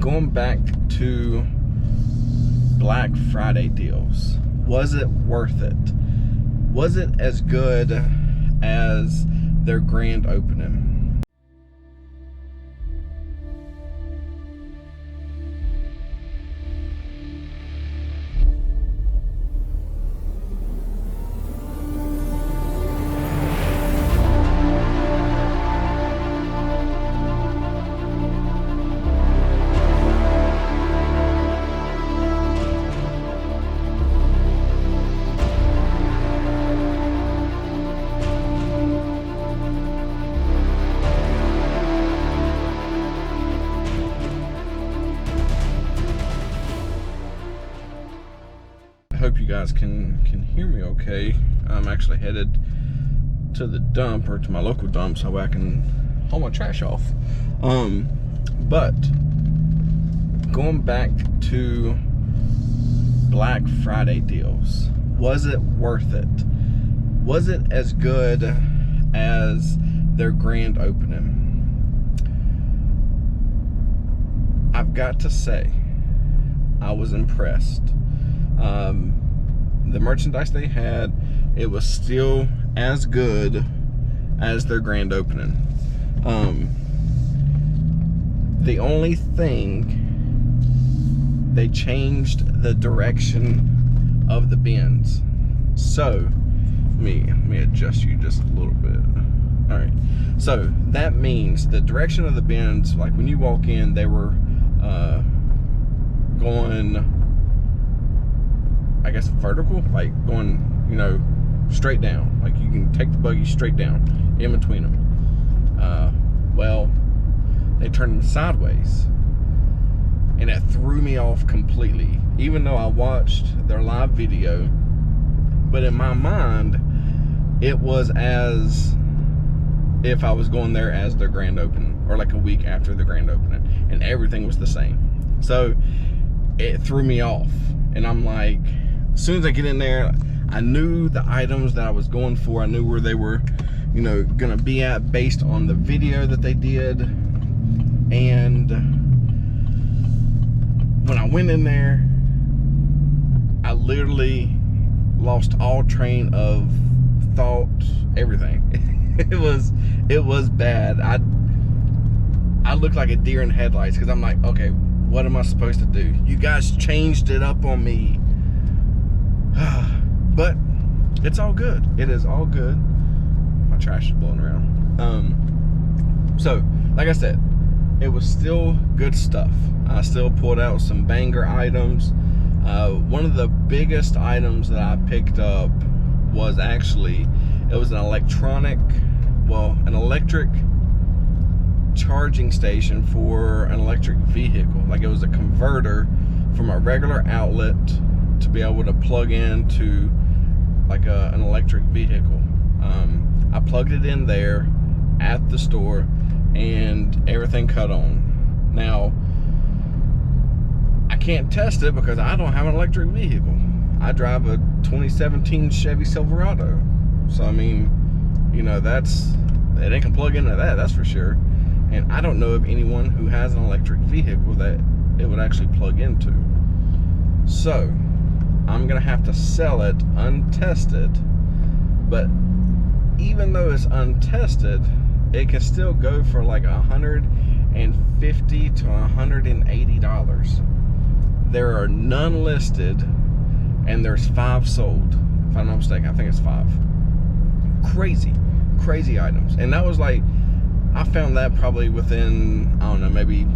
going back to Black Friday deals. Was it worth it? Was it as good as their grand opening? I hope you guys can hear me okay. I'm actually headed to the dump, or to my local dump, so I can haul my trash off. But going back to Black Friday deals, was it worth it? Was it as good as their grand opening? I've got to say, I was impressed. The merchandise they had, it was still as good as their grand opening. The only thing, they changed the direction of the bins. So let me adjust you just a little bit. All right, so that means the direction of the bins, like when you walk in, they were going, I guess, vertical, like going, straight down. Like you can take the buggy straight down in between them. Well, they turned them sideways, and it threw me off completely, even though I watched their live video. But in my mind, it was as if I was going there as their grand opening, or like a week after the grand opening, and everything was the same. So it threw me off, and I'm like, as soon as I get in there, I knew the items that I was going for. I knew where they were, gonna be at based on the video that they did. And when I went in there, I literally lost all train of thought, everything. It was bad. I looked like a deer in headlights, because I'm like, okay, what am I supposed to do? You guys changed it up on me. But it's all good. It is all good. My trash is blowing around. So, like I said, it was still good stuff. I still pulled out some banger items. One of the biggest items that I picked up was actually, it was an electric charging station for an electric vehicle. Like, it was a converter from a regular outlet to be able to plug into like an electric vehicle. I plugged it in there at the store, and everything cut on. Now, I can't test it because I don't have an electric vehicle. I drive a 2017 Chevy Silverado. So, I mean, it can plug into that, that's for sure. And I don't know of anyone who has an electric vehicle that it would actually plug into. So, I'm gonna have to sell it untested. But even though it's untested, it can still go for like $150 to $180. There are none listed, and there's 5 sold. If I'm not mistaken, I think it's 5. Crazy items. And that was like, I found that probably within, I don't know, maybe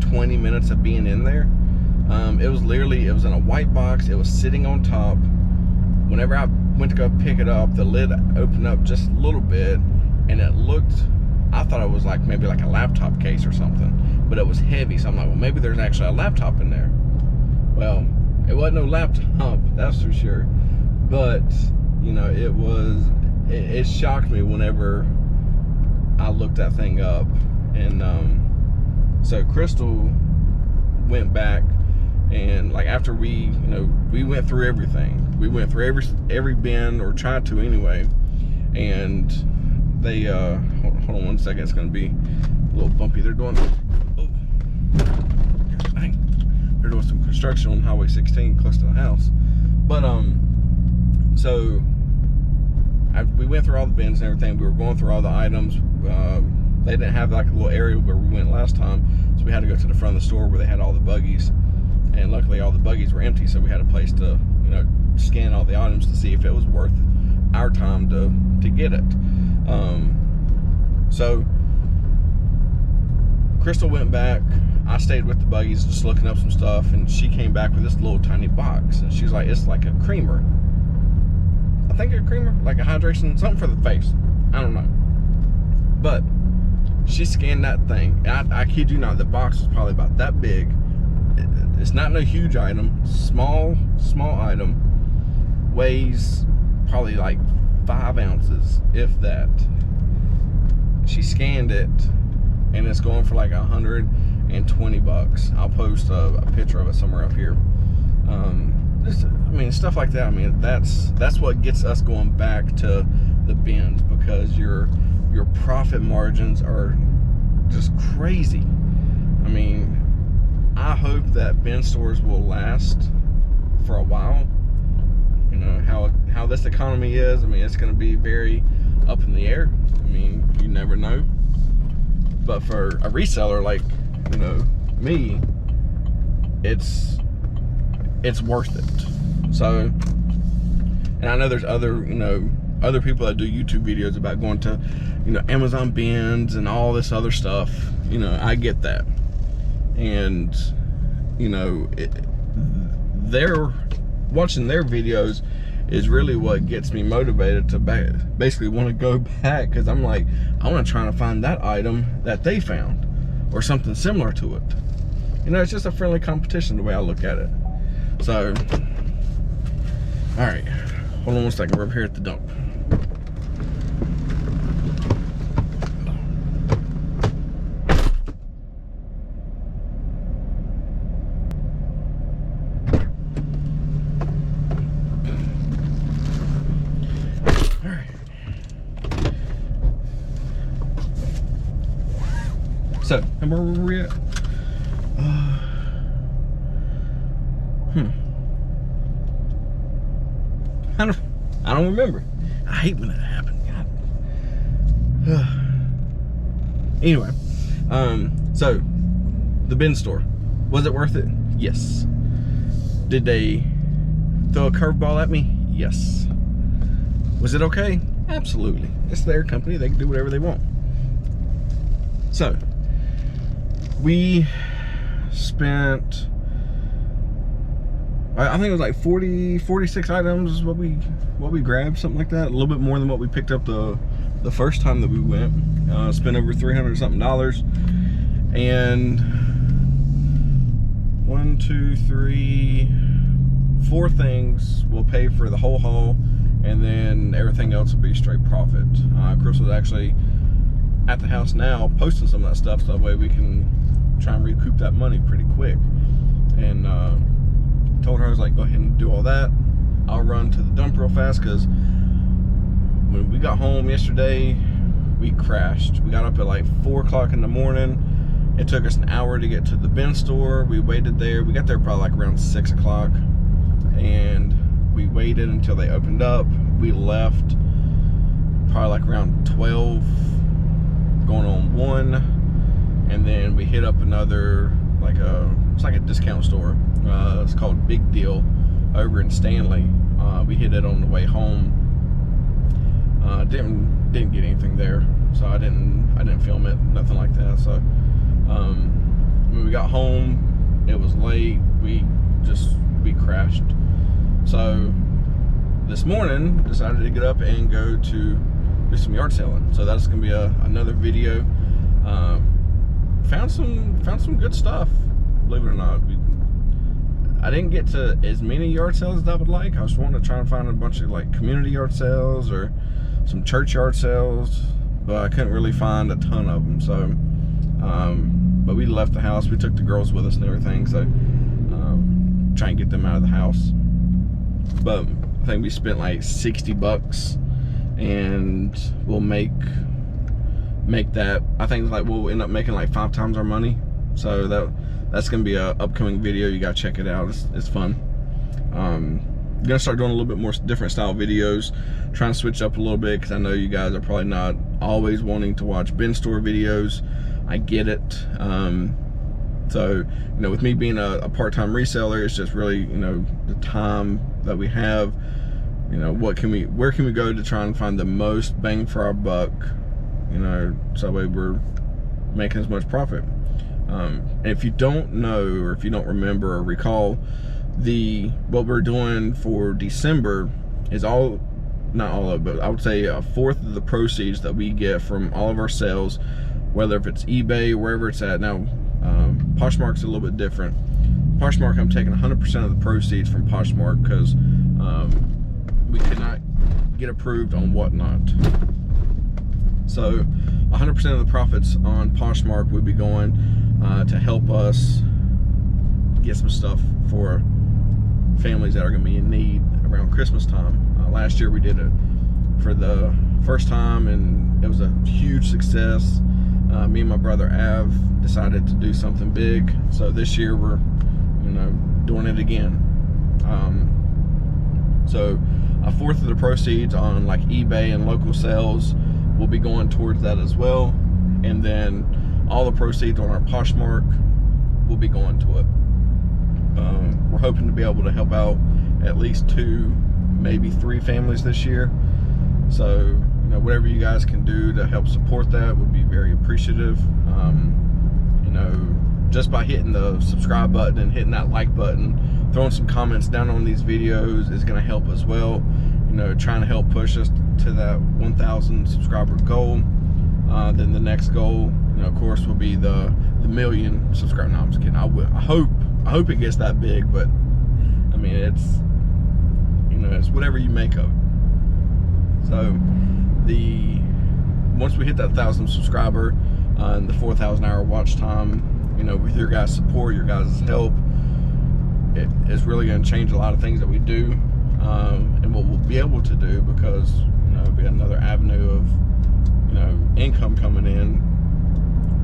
20 minutes of being in there. It was in a white box. It was sitting on top. Whenever I went to go pick it up, the lid opened up just a little bit, and it looked, I thought it was like maybe like a laptop case or something, but it was heavy. So I'm like, well, maybe there's actually a laptop in there. Well, it wasn't no laptop, that's for sure. But, it shocked me whenever I looked that thing up. And so Crystal went back, and like after we went through everything, we went through every bin, or tried to anyway, and they hold on one second, it's gonna be a little bumpy. They're doing, oh, construction on Highway 16 close to the house. But so we went through all the bins and everything. We were going through all the items. They didn't have like a little area where we went last time, so we had to go to the front of the store where they had all the buggies. And luckily all the buggies were empty, so we had a place to, you know, scan all the items to see if it was worth our time to get it. So Crystal went back. I stayed with the buggies just looking up some stuff, and she came back with this little tiny box, and she's like, it's like a creamer. I think a creamer, like a hydration, something for the face. I don't know. But she scanned that thing. I kid you not, the box was probably about that big. It's not no huge item, small item, weighs probably like 5 ounces, if that. She scanned it, and it's going for like $120. I'll post a picture of it somewhere up here. I mean, stuff like that. I mean, that's what gets us going back to the bins, because your profit margins are just crazy. I mean, I hope that bin stores will last for a while. You know how this economy is. I mean, it's going to be very up in the air. I mean, you never know. But for a reseller like, you know, me, it's worth it. So, and I know there's other people that do YouTube videos about going to, you know, Amazon bins and all this other stuff. You know, I get that. And, you know, watching their videos is really what gets me motivated to basically want to go back, because I'm like, I want to try to find that item that they found or something similar to it. You know, it's just a friendly competition the way I look at it. So, all right, hold on one second. We're up here at the dump. So, and where were we at? I don't remember. I hate when that happens. Anyway, so the bin store, was it worth it? Yes. Did they throw a curveball at me? Yes. Was it okay? Absolutely. It's their company. They can do whatever they want. So, we spent, I think it was like 46 items is what we grabbed, something like that. A little bit more than what we picked up the first time that we went. Spent over $300 something. And 1, 2, 3, 4 things will pay for the whole haul, and then everything else will be straight profit. Chris was actually at the house now posting some of that stuff, so that way we can try and recoup that money pretty quick. And told her, I was like, go ahead and do all that. I'll run to the dump real fast, because when we got home yesterday, we crashed. We got up at like 4 o'clock in the morning. It took us an hour to get to the bin store. We waited there. We got there probably like around 6 o'clock, and we waited until they opened up. We left probably like around 12, going on 1, and then we hit up another, it's like a discount store. It's called Big Deal over in Stanley. We hit it on the way home. Didn't get anything there, so I didn't film it, nothing like that. So when we got home, it was late. We crashed. So this morning, decided to get up and go to do some yard selling. So that's gonna be another video. Found some good stuff, believe it or not. I didn't get to as many yard sales as I would like. I was wanting to try and find a bunch of like community yard sales or some church yard sales, but I couldn't really find a ton of them. So, but we left the house. We took the girls with us and everything. So, try and get them out of the house. But I think we spent like $60, and we'll make that. I think like we'll end up making like 5 times our money. So that's gonna be a upcoming video. You gotta check it out. It's fun. Gonna start doing a little bit more different style videos, trying to switch up a little bit, because I know you guys are probably not always wanting to watch bin store videos. I get it. So, you know, with me being a part-time reseller, it's just really, you know, the time that we have, you know, where can we go to try and find the most bang for our buck, you know, so that way we're making as much profit. And if you don't know, or if you don't remember or recall, what we're doing for December is not all of it, but I would say a fourth of the proceeds that we get from all of our sales, whether if it's eBay or wherever it's at. Now, Poshmark's a little bit different. Poshmark, I'm taking 100% of the proceeds from Poshmark, because we cannot get approved on whatnot. So 100% of the profits on Poshmark would be going to help us get some stuff for families that are going to be in need around Christmas time. Last year we did it for the first time, and it was a huge success. Me and my brother Av decided to do something big, so this year we're, you know, doing it again. So a fourth of the proceeds on like eBay and local sales will be going towards that as well, and then all the proceeds on our Poshmark will be going to it. We're hoping to be able to help out at least 2, maybe 3 families this year. So, you know, whatever you guys can do to help support that would be very appreciative. You know, just by hitting the subscribe button and hitting that like button, throwing some comments down on these videos is going to help as well. You know, trying to help push us to that 1,000 subscriber goal. Then the next goal, you know, of course, will be the 1,000,000 subscribers. No, I'm just kidding. I hope it gets that big, but I mean, it's, you know, it's whatever you make of it. So once we hit that 1,000 subscriber and the 4,000 hour watch time, you know, with your guys' support, your guys' help, it's really going to change a lot of things that we do, and what we'll be able to do, because, you know, it'll be another avenue of, you know, income coming in,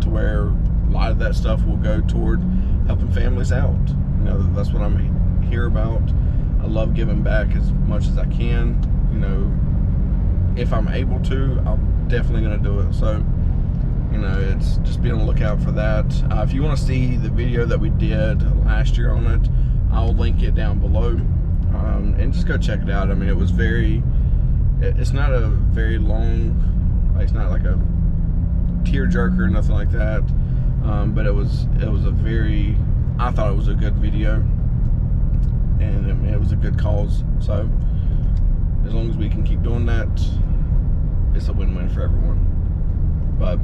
to where a lot of that stuff will go toward helping families out. You know, that's what I'm here about. I love giving back as much as I can. You know, if I'm able to, I'm definitely going to do it. So, you know, it's just be on the lookout for that. If you want to see the video that we did last year on it, I'll link it down below, and just go check it out. I mean, it's not a very long, like, it's not like a tearjerker or nothing like that, but it was I thought it was a good video, and I mean, it was a good cause. So as long as we can keep doing that, it's a win-win for everyone. But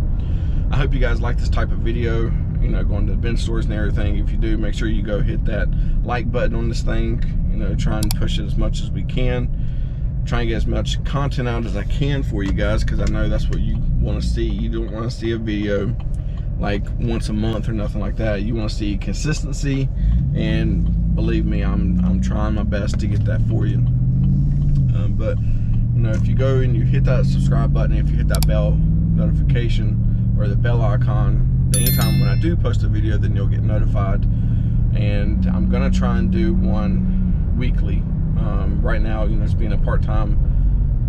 I hope you guys like this type of video, you know, going to the bin stores and everything. If you do, make sure you go hit that like button on this thing. You know, try and push it as much as we can. Try and get as much content out as I can for you guys, because I know that's what you want to see. You don't want to see a video like once a month or nothing like that. You want to see consistency, and believe me, I'm trying my best to get that for you. But you know, if you go and you hit that subscribe button, if you hit that bell notification or the bell icon, then anytime when I do post a video, then you'll get notified. And I'm gonna try and do one weekly. Right now, you know, just being a part-time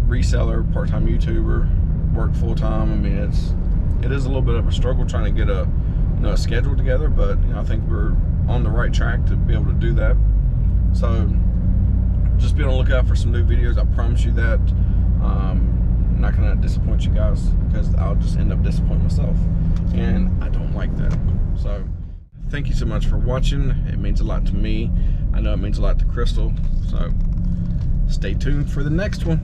reseller, part-time YouTuber, work full-time, I mean, it is a little bit of a struggle trying to get a, you know, a schedule together, but you know, I think we're on the right track to be able to do that. So just be on the lookout for some new videos. I promise you that. I'm not gonna disappoint you guys, because I'll just end up disappointing myself, and I don't like that. So thank you so much for watching. It means a lot to me. I know it means a lot to Crystal. So stay tuned for the next one.